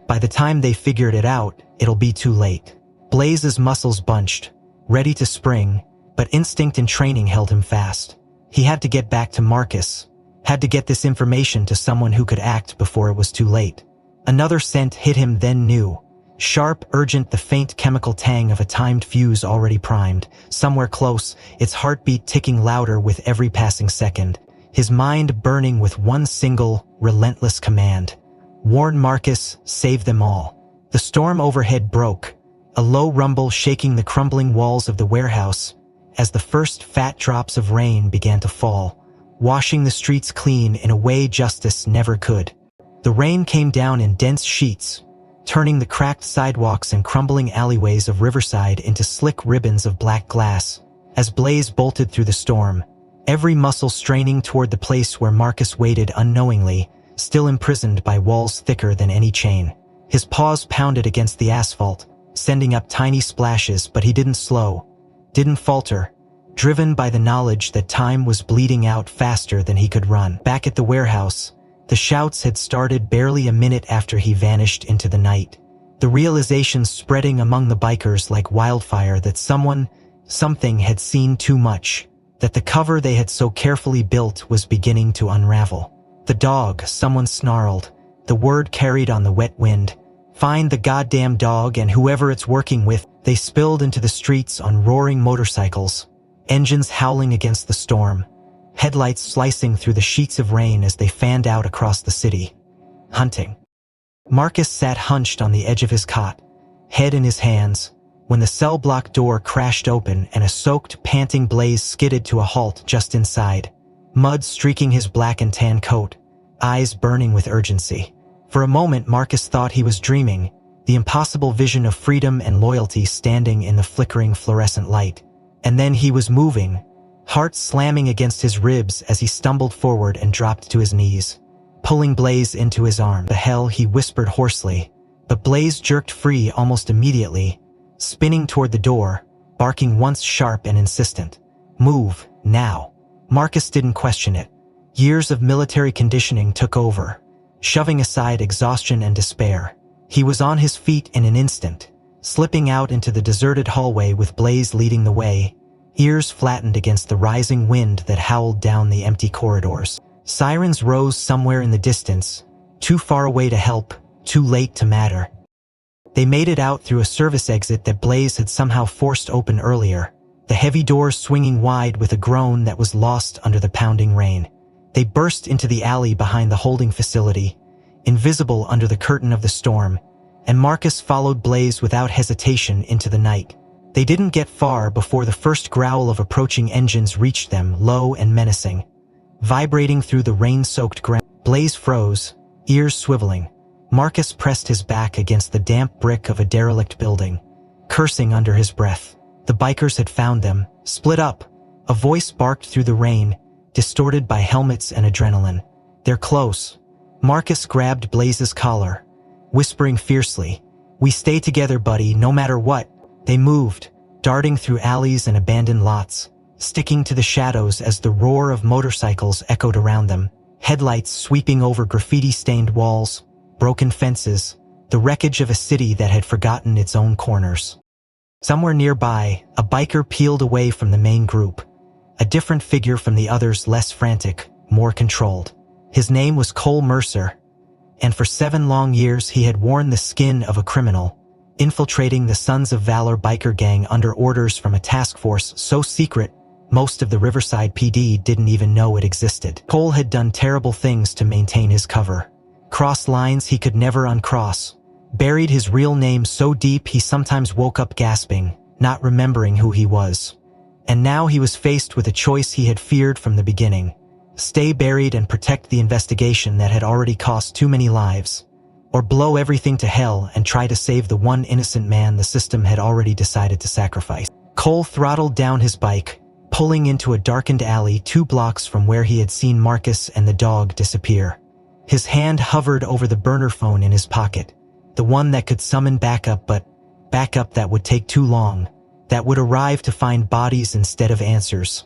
By the time they figured it out, it'll be too late." Blaze's muscles bunched, ready to spring, but instinct and training held him fast. He had to get back to Marcus, had to get this information to someone who could act before it was too late. Another scent hit him, then new. Sharp, urgent, the faint chemical tang of a timed fuse already primed. Somewhere close, its heartbeat ticking louder with every passing second. His mind burning with one single, relentless command. Warn Marcus, save them all. The storm overhead broke, a low rumble shaking the crumbling walls of the warehouse as the first fat drops of rain began to fall, washing the streets clean in a way justice never could. The rain came down in dense sheets, turning the cracked sidewalks and crumbling alleyways of Riverside into slick ribbons of black glass. As Blaze bolted through the storm, every muscle straining toward the place where Marcus waited unknowingly, still imprisoned by walls thicker than any chain. His paws pounded against the asphalt, sending up tiny splashes, but he didn't slow, didn't falter, driven by the knowledge that time was bleeding out faster than he could run. Back at the warehouse, the shouts had started barely a minute after he vanished into the night. The realization spreading among the bikers like wildfire that something had seen too much, that the cover they had so carefully built was beginning to unravel. The dog, someone snarled, the word carried on the wet wind. Find the goddamn dog and whoever it's working with. They spilled into the streets on roaring motorcycles, engines howling against the storm, headlights slicing through the sheets of rain as they fanned out across the city. Hunting. Marcus sat hunched on the edge of his cot, head in his hands, when the cell block door crashed open and a soaked, panting Blaze skidded to a halt just inside, mud streaking his black and tan coat, eyes burning with urgency. For a moment Marcus thought he was dreaming, the impossible vision of freedom and loyalty standing in the flickering fluorescent light. And then he was moving, heart slamming against his ribs as he stumbled forward and dropped to his knees, pulling Blaze into his arms. "The hell," he whispered hoarsely, but Blaze jerked free almost immediately, spinning toward the door, barking once sharp and insistent. "Move, now." Marcus didn't question it. Years of military conditioning took over, shoving aside exhaustion and despair. He was on his feet in an instant, slipping out into the deserted hallway with Blaze leading the way, ears flattened against the rising wind that howled down the empty corridors. Sirens rose somewhere in the distance, too far away to help, too late to matter. They made it out through a service exit that Blaze had somehow forced open earlier, the heavy doors swinging wide with a groan that was lost under the pounding rain. They burst into the alley behind the holding facility, invisible under the curtain of the storm, and Marcus followed Blaze without hesitation into the night. They didn't get far before the first growl of approaching engines reached them, low and menacing, vibrating through the rain-soaked ground. Blaze froze, ears swiveling. Marcus pressed his back against the damp brick of a derelict building, cursing under his breath. The bikers had found them, split up. A voice barked through the rain, distorted by helmets and adrenaline. "They're close." Marcus grabbed Blaze's collar, whispering fiercely, "We stay together, buddy, no matter what." They moved, darting through alleys and abandoned lots, sticking to the shadows as the roar of motorcycles echoed around them, headlights sweeping over graffiti-stained walls, broken fences, the wreckage of a city that had forgotten its own corners. Somewhere nearby, a biker peeled away from the main group, a different figure from the others, less frantic, more controlled. His name was Cole Mercer, and for 7 long years he had worn the skin of a criminal, infiltrating the Sons of Valor biker gang under orders from a task force so secret most of the Riverside PD didn't even know it existed. Cole had done terrible things to maintain his cover, crossed lines he could never uncross, buried his real name so deep he sometimes woke up gasping, not remembering who he was. And now he was faced with a choice he had feared from the beginning: stay buried and protect the investigation that had already cost too many lives, or blow everything to hell and try to save the one innocent man the system had already decided to sacrifice. Cole throttled down his bike, pulling into a darkened alley 2 blocks from where he had seen Marcus and the dog disappear. His hand hovered over the burner phone in his pocket, the one that could summon backup, but backup that would take too long, that would arrive to find bodies instead of answers.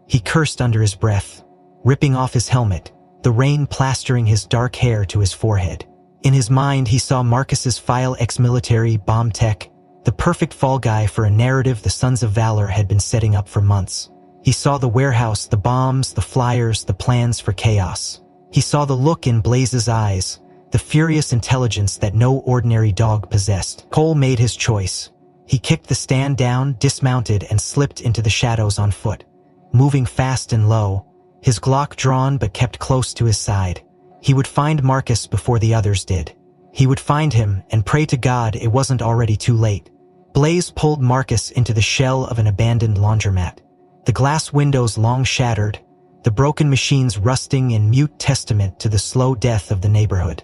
He cursed under his breath, ripping off his helmet, the rain plastering his dark hair to his forehead. In his mind he saw Marcus's file, ex-military, bomb tech, the perfect fall guy for a narrative the Sons of Valor had been setting up for months. He saw the warehouse, the bombs, the flyers, the plans for chaos. He saw the look in Blaze's eyes, the furious intelligence that no ordinary dog possessed. Cole made his choice. He kicked the stand down, dismounted, and slipped into the shadows on foot, moving fast and low, his Glock drawn but kept close to his side. He would find Marcus before the others did. He would find him and pray to God it wasn't already too late. Blaze pulled Marcus into the shell of an abandoned laundromat, the glass windows long shattered, the broken machines rusting in mute testament to the slow death of the neighborhood.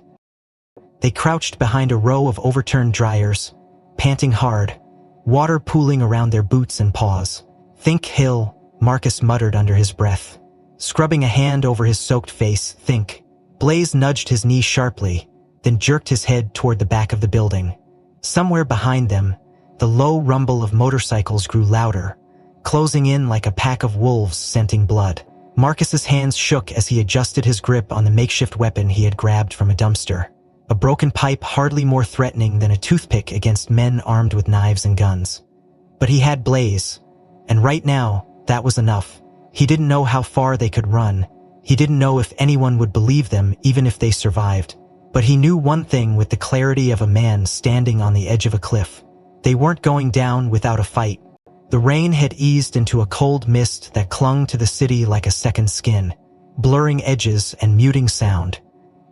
They crouched behind a row of overturned dryers, panting hard, water pooling around their boots and paws. "Think, Hill," Marcus muttered under his breath, scrubbing a hand over his soaked face. "Think." Blaze nudged his knee sharply, then jerked his head toward the back of the building. Somewhere behind them, the low rumble of motorcycles grew louder, closing in like a pack of wolves scenting blood. Marcus's hands shook as he adjusted his grip on the makeshift weapon he had grabbed from a dumpster. A broken pipe hardly more threatening than a toothpick against men armed with knives and guns. But he had Blaze, and right now, that was enough. He didn't know how far they could run. He didn't know if anyone would believe them even if they survived. But he knew one thing with the clarity of a man standing on the edge of a cliff. They weren't going down without a fight. The rain had eased into a cold mist that clung to the city like a second skin, blurring edges and muting sound,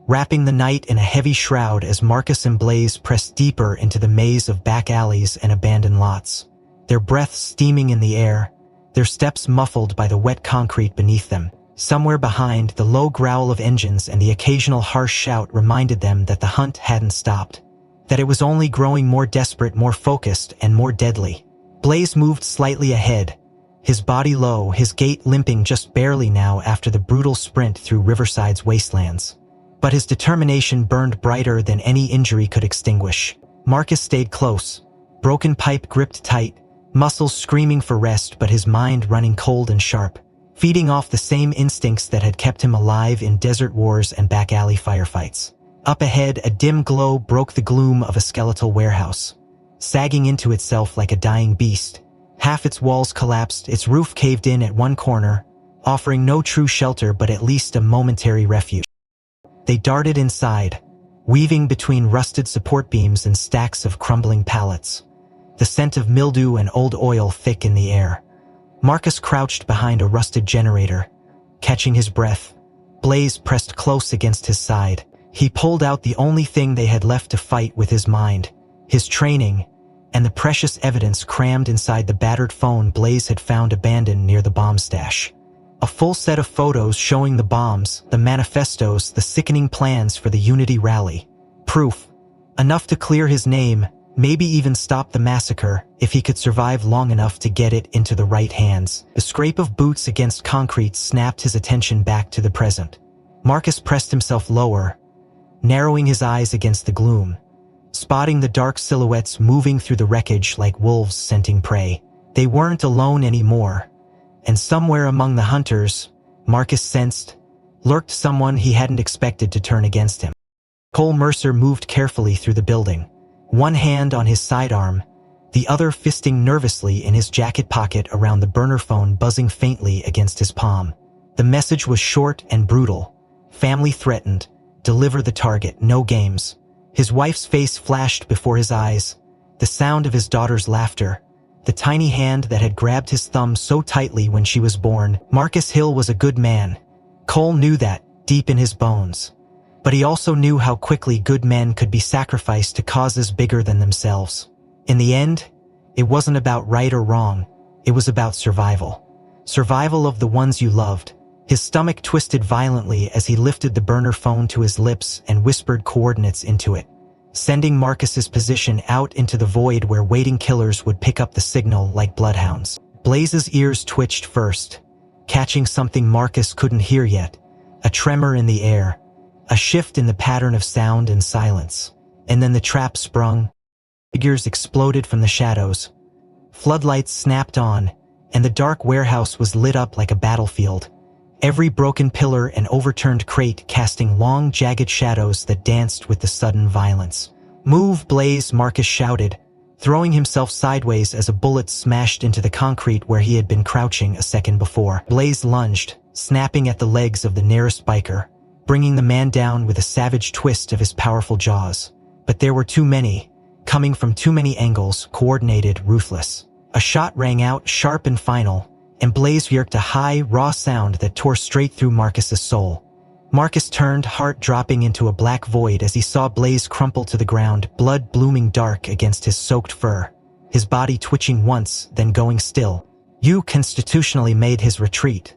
wrapping the night in a heavy shroud as Marcus and Blaze pressed deeper into the maze of back alleys and abandoned lots, their breaths steaming in the air, their steps muffled by the wet concrete beneath them. Somewhere behind, the low growl of engines and the occasional harsh shout reminded them that the hunt hadn't stopped, that it was only growing more desperate, more focused, and more deadly. Blaze moved slightly ahead, his body low, his gait limping just barely now after the brutal sprint through Riverside's wastelands. But his determination burned brighter than any injury could extinguish. Marcus stayed close, broken pipe gripped tight, muscles screaming for rest but his mind running cold and sharp, feeding off the same instincts that had kept him alive in desert wars and back alley firefights. Up ahead, a dim glow broke the gloom of a skeletal warehouse, sagging into itself like a dying beast. Half its walls collapsed, its roof caved in at one corner, offering no true shelter but at least a momentary refuge. They darted inside, weaving between rusted support beams and stacks of crumbling pallets, the scent of mildew and old oil thick in the air. Marcus crouched behind a rusted generator, catching his breath. Blaze pressed close against his side. He pulled out the only thing they had left to fight with his mind, his training, and the precious evidence crammed inside the battered phone Blaze had found abandoned near the bomb stash. A full set of photos showing the bombs, the manifestos, the sickening plans for the Unity rally. Proof. Enough to clear his name, maybe even stop the massacre, if he could survive long enough to get it into the right hands. The scrape of boots against concrete snapped his attention back to the present. Marcus pressed himself lower, narrowing his eyes against the gloom, spotting the dark silhouettes moving through the wreckage like wolves scenting prey. They weren't alone anymore, and somewhere among the hunters, Marcus sensed, lurked someone he hadn't expected to turn against him. Cole Mercer moved carefully through the building, one hand on his sidearm, the other fisting nervously in his jacket pocket around the burner phone buzzing faintly against his palm. The message was short and brutal. Family threatened. Deliver the target, no games. His wife's face flashed before his eyes, the sound of his daughter's laughter, the tiny hand that had grabbed his thumb so tightly when she was born. Marcus Hill was a good man. Cole knew that, deep in his bones. But he also knew how quickly good men could be sacrificed to causes bigger than themselves. In the end, it wasn't about right or wrong, it was about survival. Survival of the ones you loved. His stomach twisted violently as he lifted the burner phone to his lips and whispered coordinates into it, sending Marcus's position out into the void where waiting killers would pick up the signal like bloodhounds. Blaze's ears twitched first, catching something Marcus couldn't hear yet, a tremor in the air, a shift in the pattern of sound and silence. And then the trap sprung. Figures exploded from the shadows. Floodlights snapped on, and the dark warehouse was lit up like a battlefield. Every broken pillar and overturned crate casting long, jagged shadows that danced with the sudden violence. "Move, Blaze," Marcus shouted, throwing himself sideways as a bullet smashed into the concrete where he had been crouching a second before. Blaze lunged, snapping at the legs of the nearest biker, bringing the man down with a savage twist of his powerful jaws. But there were too many, coming from too many angles, coordinated, ruthless. A shot rang out, sharp and final, and Blaze yerked a high, raw sound that tore straight through Marcus's soul. Marcus turned, heart dropping into a black void as he saw Blaze crumple to the ground, blood blooming dark against his soaked fur, his body twitching once, then going still. "You constitutionally made his retreat,"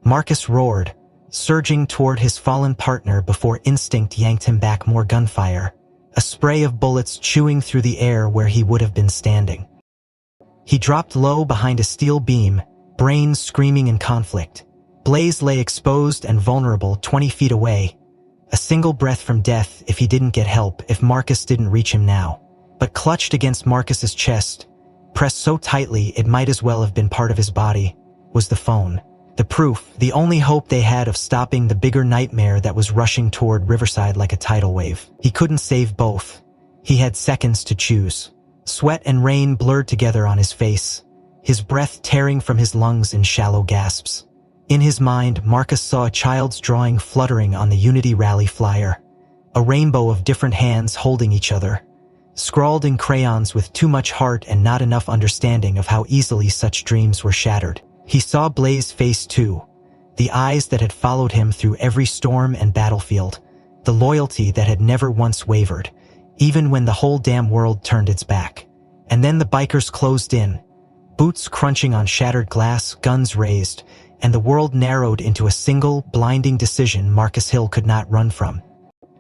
Marcus roared, surging toward his fallen partner before instinct yanked him back. More gunfire. a spray of bullets chewing through the air where he would have been standing. He dropped low behind a steel beam, brains screaming in conflict. Blaze lay exposed and vulnerable 20 feet away, a single breath from death if he didn't get help, if Marcus didn't reach him now. But clutched against Marcus's chest, pressed so tightly it might as well have been part of his body, was the phone. The proof, the only hope they had of stopping the bigger nightmare that was rushing toward Riverside like a tidal wave. He couldn't save both. He had seconds to choose. Sweat and rain blurred together on his face, his breath tearing from his lungs in shallow gasps. In his mind, Marcus saw a child's drawing fluttering on the Unity Rally flyer, a rainbow of different hands holding each other, scrawled in crayons with too much heart and not enough understanding of how easily such dreams were shattered. He saw Blaze's face too, the eyes that had followed him through every storm and battlefield, the loyalty that had never once wavered, even when the whole damn world turned its back. And then the bikers closed in, boots crunching on shattered glass, guns raised, and the world narrowed into a single, blinding decision Marcus Hill could not run from.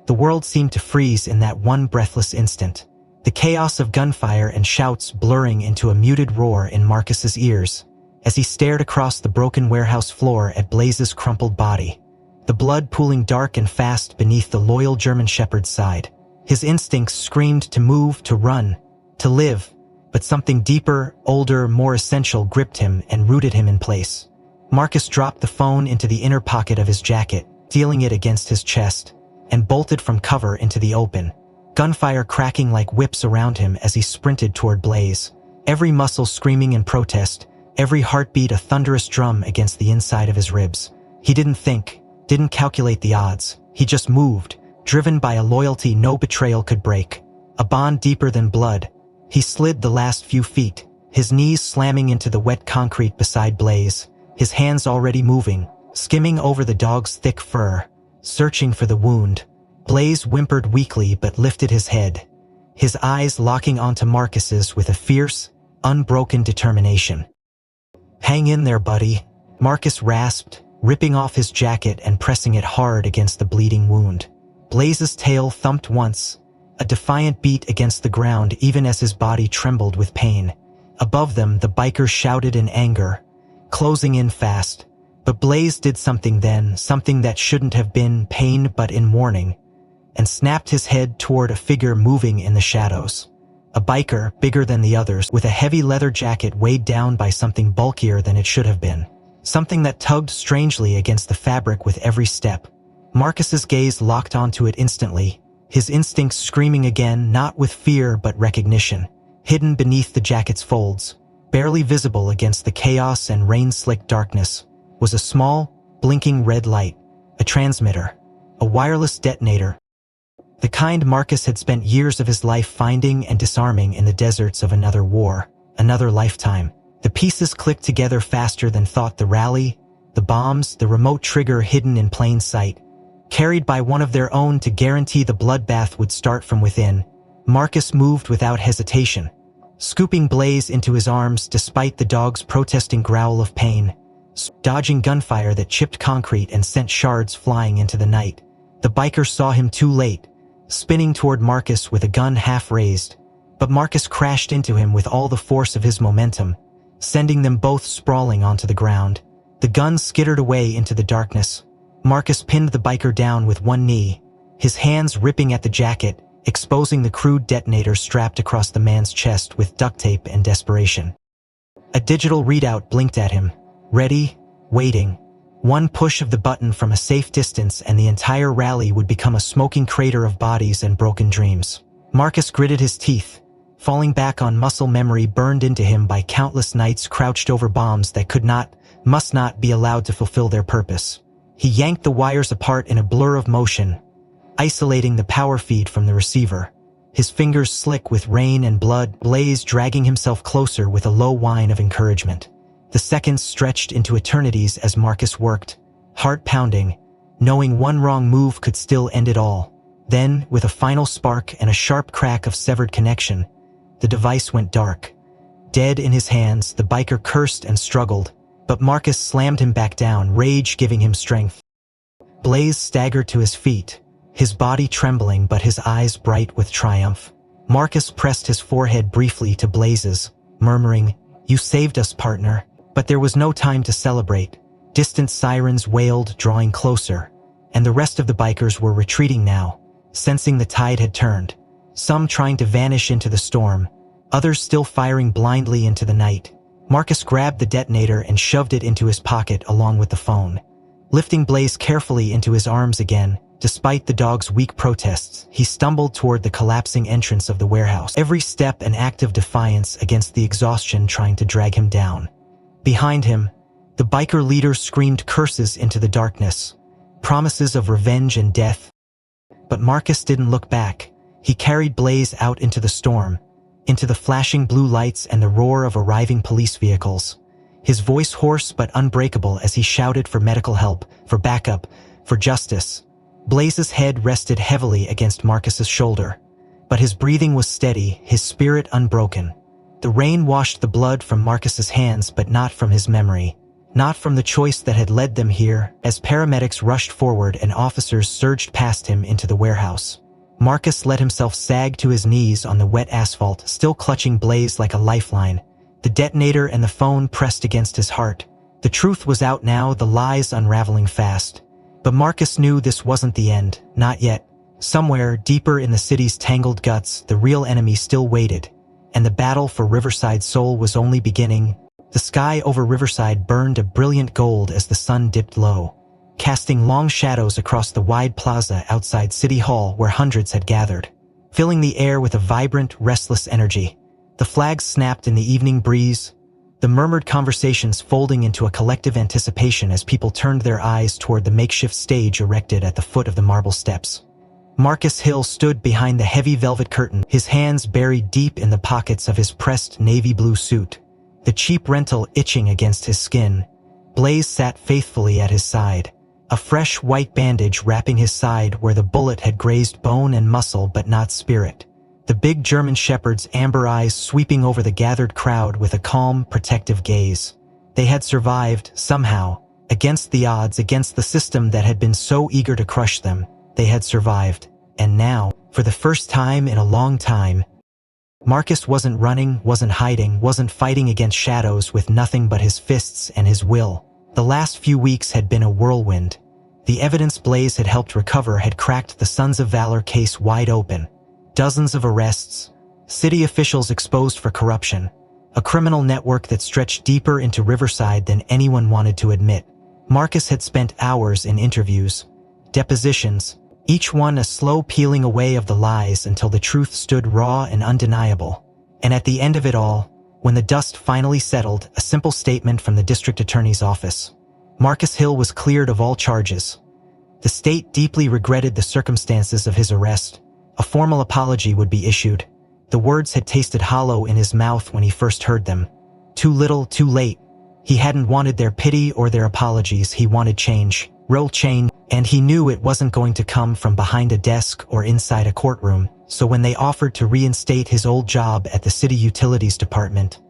The world seemed to freeze in that one breathless instant, the chaos of gunfire and shouts blurring into a muted roar in Marcus's ears as he stared across the broken warehouse floor at Blaze's crumpled body, the blood pooling dark and fast beneath the loyal German shepherd's side. His instincts screamed to move, to run, to live, but something deeper, older, more essential gripped him and rooted him in place. Marcus dropped the phone into the inner pocket of his jacket, dealing it against his chest, and bolted from cover into the open, gunfire cracking like whips around him as he sprinted toward Blaze, every muscle screaming in protest, every heartbeat a thunderous drum against the inside of his ribs. He didn't think, didn't calculate the odds. He just moved, driven by a loyalty no betrayal could break, a bond deeper than blood. He slid the last few feet, his knees slamming into the wet concrete beside Blaze, his hands already moving, skimming over the dog's thick fur, searching for the wound. Blaze whimpered weakly but lifted his head, his eyes locking onto Marcus's with a fierce, unbroken determination. "Hang in there, buddy," Marcus rasped, ripping off his jacket and pressing it hard against the bleeding wound. Blaze's tail thumped once, a defiant beat against the ground even as his body trembled with pain. Above them, the bikers shouted in anger, closing in fast. But Blaze did something then, something that shouldn't have been pain but in warning, and snapped his head toward a figure moving in the shadows. A biker, bigger than the others, with a heavy leather jacket weighed down by something bulkier than it should have been. Something that tugged strangely against the fabric with every step. Marcus's gaze locked onto it instantly, his instincts screaming again, not with fear but recognition. Hidden beneath the jacket's folds, barely visible against the chaos and rain-slicked darkness, was a small, blinking red light, a transmitter, a wireless detonator. The kind Marcus had spent years of his life finding and disarming in the deserts of another war, another lifetime. The pieces clicked together faster than thought, the rally, the bombs, the remote trigger hidden in plain sight, carried by one of their own to guarantee the bloodbath would start from within. Marcus moved without hesitation, scooping Blaze into his arms despite the dog's protesting growl of pain, dodging gunfire that chipped concrete and sent shards flying into the night. The biker saw him too late, spinning toward Marcus with a gun half raised, but Marcus crashed into him with all the force of his momentum, sending them both sprawling onto the ground. The gun skittered away into the darkness. Marcus pinned the biker down with one knee, his hands ripping at the jacket, exposing the crude detonator strapped across the man's chest with duct tape and desperation. A digital readout blinked at him, ready, waiting. One push of the button from a safe distance and the entire rally would become a smoking crater of bodies and broken dreams. Marcus gritted his teeth, falling back on muscle memory burned into him by countless nights crouched over bombs that could not, must not be allowed to fulfill their purpose. He yanked the wires apart in a blur of motion, isolating the power feed from the receiver, his fingers slick with rain and blood. Blaze dragging himself closer with a low whine of encouragement. The seconds stretched into eternities as Marcus worked, heart pounding, knowing one wrong move could still end it all. Then, with a final spark and a sharp crack of severed connection, the device went dark. Dead in his hands, the biker cursed and struggled, but Marcus slammed him back down, rage giving him strength. Blaze staggered to his feet, his body trembling but his eyes bright with triumph. Marcus pressed his forehead briefly to Blaze's, murmuring, "You saved us, partner." But there was no time to celebrate. Distant sirens wailed, drawing closer, and the rest of the bikers were retreating now, sensing the tide had turned. Some trying to vanish into the storm, others still firing blindly into the night. Marcus grabbed the detonator and shoved it into his pocket along with the phone. Lifting Blaze carefully into his arms again, despite the dog's weak protests, he stumbled toward the collapsing entrance of the warehouse, every step an act of defiance against the exhaustion trying to drag him down. Behind him, the biker leader screamed curses into the darkness, promises of revenge and death. But Marcus didn't look back. He carried Blaze out into the storm, into the flashing blue lights and the roar of arriving police vehicles. His voice hoarse but unbreakable as he shouted for medical help, for backup, for justice. Blaze's head rested heavily against Marcus's shoulder, but his breathing was steady, his spirit unbroken. The rain washed the blood from Marcus's hands, but not from his memory, not from the choice that had led them here. As paramedics rushed forward and officers surged past him into the warehouse, Marcus let himself sag to his knees on the wet asphalt, still clutching Blaze like a lifeline. The detonator and the phone pressed against his heart. The truth was out now, the lies unraveling fast. But Marcus knew this wasn't the end, not yet. Somewhere, deeper in the city's tangled guts, the real enemy still waited, and the battle for Riverside's soul was only beginning. The sky over Riverside burned a brilliant gold as the sun dipped low, casting long shadows across the wide plaza outside City Hall where hundreds had gathered, filling the air with a vibrant, restless energy. The flags snapped in the evening breeze, the murmured conversations folding into a collective anticipation as people turned their eyes toward the makeshift stage erected at the foot of the marble steps. Marcus Hill stood behind the heavy velvet curtain, his hands buried deep in the pockets of his pressed navy blue suit, the cheap rental itching against his skin. Blaze sat faithfully at his side, a fresh white bandage wrapping his side where the bullet had grazed bone and muscle but not spirit. The big German shepherd's amber eyes sweeping over the gathered crowd with a calm, protective gaze. They had survived, somehow, against the odds, against the system that had been so eager to crush them. They had survived, and now, for the first time in a long time, Marcus wasn't running, wasn't hiding, wasn't fighting against shadows with nothing but his fists and his will. The last few weeks had been a whirlwind. The evidence Blaze had helped recover had cracked the Sons of Valor case wide open. Dozens of arrests, city officials exposed for corruption, a criminal network that stretched deeper into Riverside than anyone wanted to admit. Marcus had spent hours in interviews, depositions, each one a slow peeling away of the lies until the truth stood raw and undeniable. And at the end of it all, when the dust finally settled, a simple statement from the district attorney's office. Marcus Hill was cleared of all charges. The state deeply regretted the circumstances of his arrest. A formal apology would be issued. The words had tasted hollow in his mouth when he first heard them. Too little, too late. He hadn't wanted their pity or their apologies, he wanted change. Real change, and he knew it wasn't going to come from behind a desk or inside a courtroom. So when they offered to reinstate his old job at the city utilities department,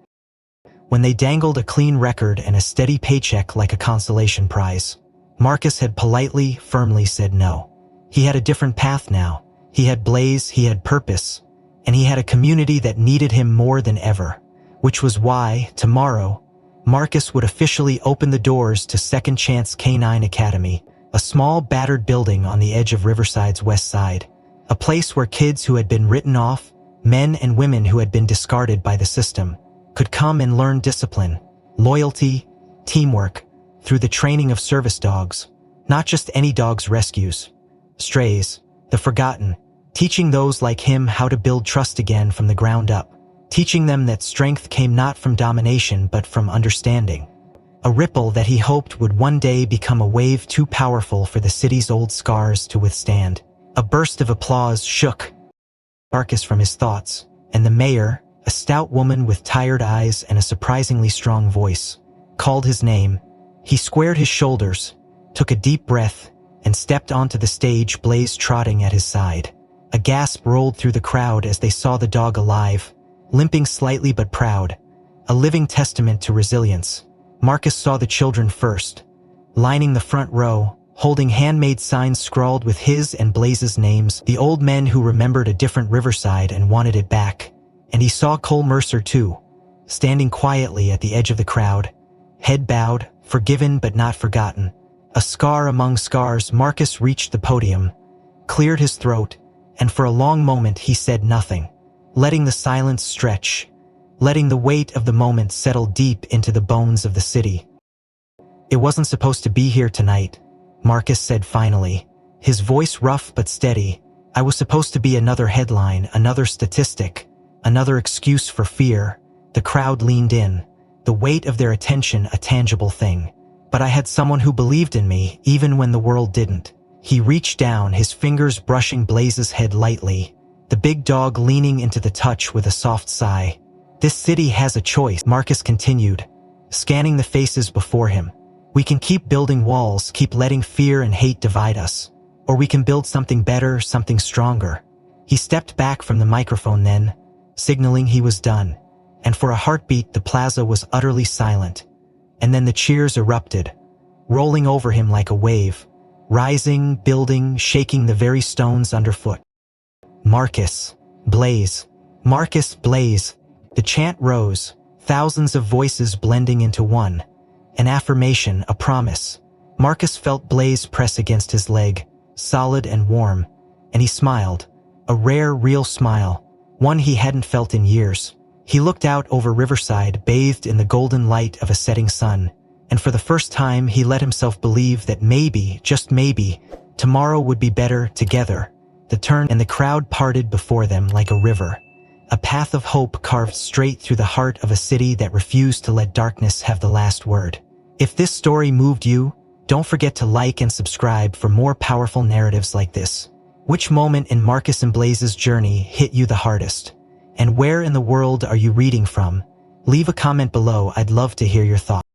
when they dangled a clean record and a steady paycheck like a consolation prize, Marcus had politely, firmly said no. He had a different path now. He had Blaze, he had purpose, and he had a community that needed him more than ever, which was why, tomorrow, Marcus would officially open the doors to Second Chance K9 Academy, a small battered building on the edge of Riverside's west side, a place where kids who had been written off, men and women who had been discarded by the system, could come and learn discipline, loyalty, teamwork, through the training of service dogs, not just any dogs, rescues, strays, the forgotten, teaching those like him how to build trust again from the ground up, teaching them that strength came not from domination but from understanding. A ripple that he hoped would one day become a wave too powerful for the city's old scars to withstand. A burst of applause shook Marcus from his thoughts, and the mayor, a stout woman with tired eyes and a surprisingly strong voice, called his name. He squared his shoulders, took a deep breath, and stepped onto the stage, Blaze trotting at his side. A gasp rolled through the crowd as they saw the dog alive, limping slightly but proud, a living testament to resilience. Marcus saw the children first, lining the front row, holding handmade signs scrawled with his and Blaze's names, the old men who remembered a different riverside and wanted it back. And he saw Cole Mercer too, standing quietly at the edge of the crowd, head bowed, forgiven but not forgotten. A scar among scars, Marcus reached the podium, cleared his throat, and for a long moment he said nothing, letting the silence stretch, letting the weight of the moment settle deep into the bones of the city. "It wasn't supposed to be here tonight," Marcus said finally, his voice rough but steady. "I was supposed to be another headline, another statistic, another excuse for fear." The crowd leaned in, the weight of their attention a tangible thing. "But I had someone who believed in me, even when the world didn't." He reached down, his fingers brushing Blaze's head lightly, the big dog leaning into the touch with a soft sigh. "This city has a choice," Marcus continued, scanning the faces before him. "We can keep building walls, keep letting fear and hate divide us. Or we can build something better, something stronger." He stepped back from the microphone then, signaling he was done. And for a heartbeat, the plaza was utterly silent. And then the cheers erupted, rolling over him like a wave, rising, building, shaking the very stones underfoot. "Marcus, Blaze, Marcus, Blaze." The chant rose, thousands of voices blending into one. An affirmation, a promise. Marcus felt Blaze press against his leg, solid and warm, and he smiled, a rare, real smile, one he hadn't felt in years. He looked out over Riverside, bathed in the golden light of a setting sun, and for the first time he let himself believe that maybe, just maybe, tomorrow would be better together. The turn and the crowd parted before them like a river, a path of hope carved straight through the heart of a city that refused to let darkness have the last word. If this story moved you, don't forget to like and subscribe for more powerful narratives like this. Which moment in Marcus and Blaze's journey hit you the hardest? And where in the world are you reading from? Leave a comment below, I'd love to hear your thoughts.